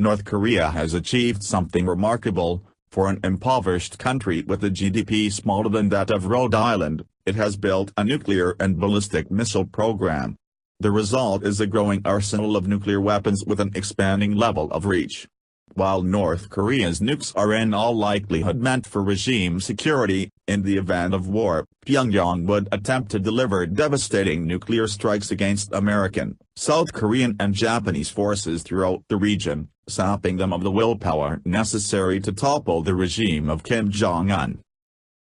North Korea has achieved something remarkable. For an impoverished country with a GDP smaller than that of Rhode Island, it has built a nuclear and ballistic missile program. The result is a growing arsenal of nuclear weapons with an expanding level of reach. While North Korea's nukes are in all likelihood meant for regime security, in the event of war, Pyongyang would attempt to deliver devastating nuclear strikes against American, South Korean and Japanese forces throughout the region, sapping them of the willpower necessary to topple the regime of Kim Jong-un.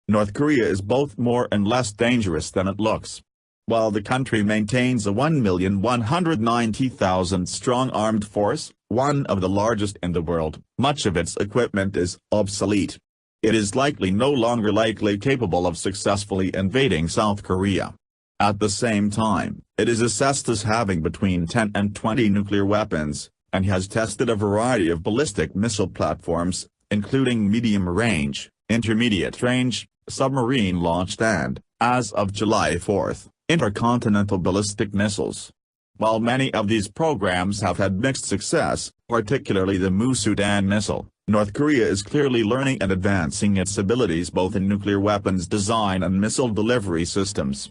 North Korea is both more and less dangerous than it looks. While the country maintains a 1,190,000 strong armed force, one of the largest in the world, much of its equipment is obsolete. It is no longer likely capable of successfully invading South Korea. At the same time, it is assessed as having between 10 and 20 nuclear weapons, and has tested a variety of ballistic missile platforms, including medium-range, intermediate-range, submarine-launched and, as of July 4, intercontinental ballistic missiles. While many of these programs have had mixed success, particularly the Musudan missile, North Korea is clearly learning and advancing its abilities both in nuclear weapons design and missile delivery systems.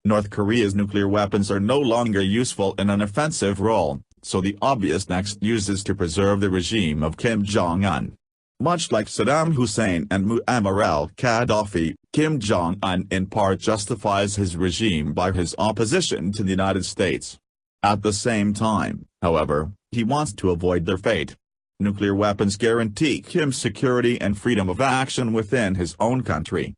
North Korea's nuclear weapons are no longer useful in an offensive role, so the obvious next use is to preserve the regime of Kim Jong-un. Much like Saddam Hussein and Muammar al-Gaddafi, Kim Jong-un in part justifies his regime by his opposition to the United States. At the same time, however, he wants to avoid their fate. Nuclear weapons guarantee Kim security and freedom of action within his own country.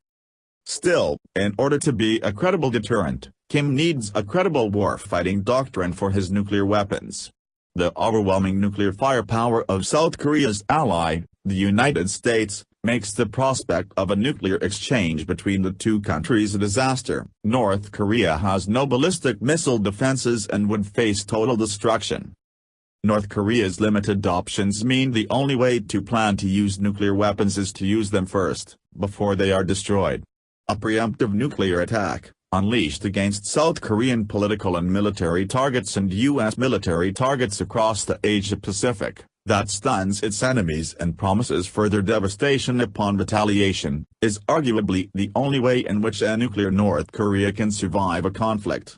Still, in order to be a credible deterrent, Kim needs a credible war-fighting doctrine for his nuclear weapons. The overwhelming nuclear firepower of South Korea's ally, the United States, makes the prospect of a nuclear exchange between the two countries a disaster. North Korea has no ballistic missile defenses and would face total destruction. North Korea's limited options mean the only way to plan to use nuclear weapons is to use them first, before they are destroyed. A preemptive nuclear attack, unleashed against South Korean political and military targets and U.S. military targets across the Asia-Pacific, that stuns its enemies and promises further devastation upon retaliation, is arguably the only way in which a nuclear North Korea can survive a conflict.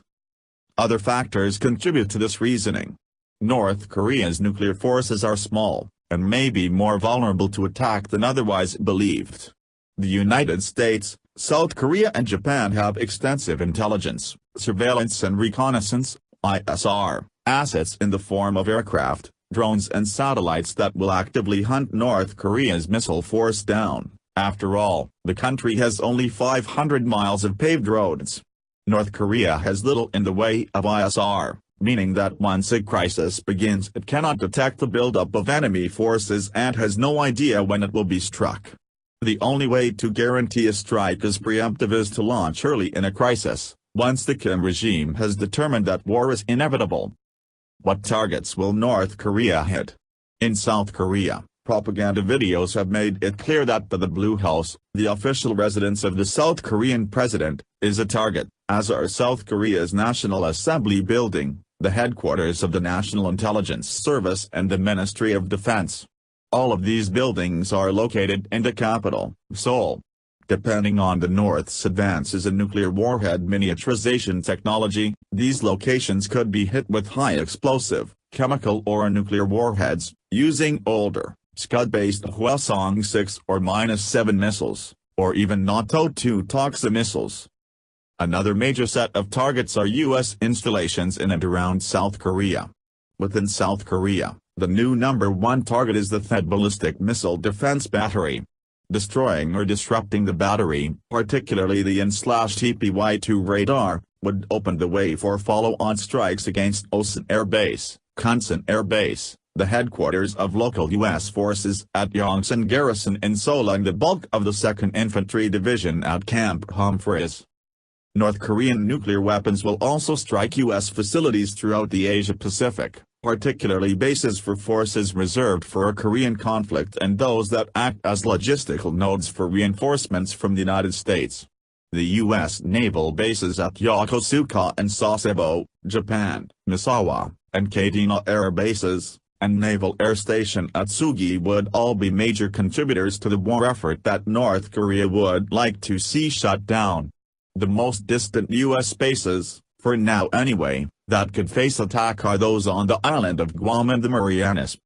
Other factors contribute to this reasoning. North Korea's nuclear forces are small, and may be more vulnerable to attack than otherwise believed. The United States, South Korea and Japan have extensive intelligence, surveillance and reconnaissance (ISR) assets in the form of aircraft, drones and satellites that will actively hunt North Korea's missile force down. After all, the country has only 500 miles of paved roads. North Korea has little in the way of ISR, meaning that once a crisis begins it cannot detect the buildup of enemy forces and has no idea when it will be struck. The only way to guarantee a strike as preemptive is to launch early in a crisis, once the Kim regime has determined that war is inevitable. What targets will North Korea hit? In South Korea, propaganda videos have made it clear that the Blue House, the official residence of the South Korean president, is a target, as are South Korea's National Assembly building, the headquarters of the National Intelligence Service and the Ministry of Defense. All of these buildings are located in the capital, Seoul. Depending on the North's advances in nuclear warhead miniaturization technology, these locations could be hit with high explosive, chemical or nuclear warheads, using older, Scud-based Hwasong 6 or -7 missiles, or even NATO-2 toxa missiles. Another major set of targets are U.S. installations in and around South Korea. Within South Korea, the new number one target is the THAAD ballistic missile defense battery. Destroying or disrupting the battery, particularly the IN/TPY-2 radar, would open the way for follow-on strikes against Osan Air Base, Kunsan Air Base, the headquarters of local U.S. forces at Yongsan Garrison in Seoul and the bulk of the 2nd Infantry Division at Camp Humphreys. North Korean nuclear weapons will also strike U.S. facilities throughout the Asia-Pacific, particularly bases for forces reserved for a Korean conflict and those that act as logistical nodes for reinforcements from the United States. The U.S. naval bases at Yokosuka and Sasebo, Japan, Misawa, and Kadena air bases, and Naval Air Station at Sugi would all be major contributors to the war effort that North Korea would like to see shut down. The most distant U.S. bases, for now anyway, that could face attack are those on the island of Guam and the Marianas.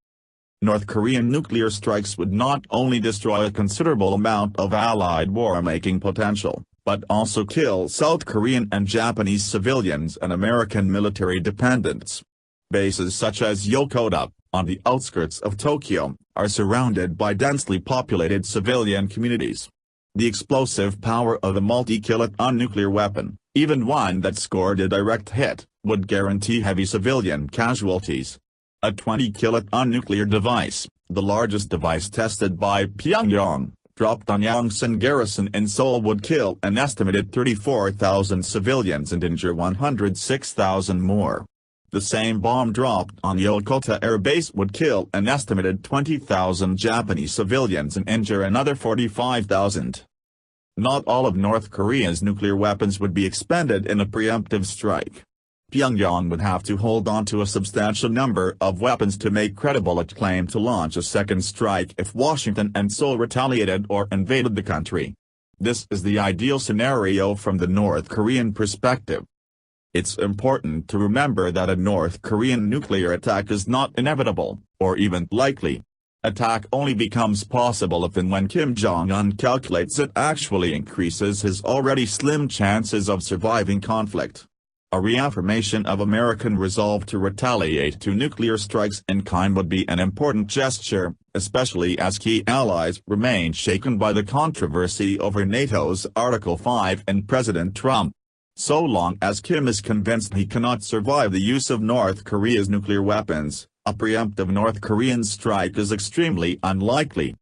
North Korean nuclear strikes would not only destroy a considerable amount of Allied war-making potential, but also kill South Korean and Japanese civilians and American military dependents. Bases such as Yokota, on the outskirts of Tokyo, are surrounded by densely populated civilian communities. The explosive power of a multi-kiloton nuclear weapon, even one that scored a direct hit, would guarantee heavy civilian casualties. A 20-kiloton nuclear device, the largest device tested by Pyongyang, dropped on Yongsan garrison in Seoul would kill an estimated 34,000 civilians and injure 106,000 more. The same bomb dropped on Yokota Air Base would kill an estimated 20,000 Japanese civilians and injure another 45,000. Not all of North Korea's nuclear weapons would be expended in a preemptive strike. Pyongyang would have to hold on to a substantial number of weapons to make credible its claim to launch a second strike if Washington and Seoul retaliated or invaded the country. This is the ideal scenario from the North Korean perspective. It's important to remember that a North Korean nuclear attack is not inevitable, or even likely. Attack only becomes possible if and when Kim Jong-un calculates it actually increases his already slim chances of surviving conflict. A reaffirmation of American resolve to retaliate to nuclear strikes in kind would be an important gesture, especially as key allies remain shaken by the controversy over NATO's Article 5 and President Trump. So long as Kim is convinced he cannot survive the use of North Korea's nuclear weapons, a preemptive North Korean strike is extremely unlikely.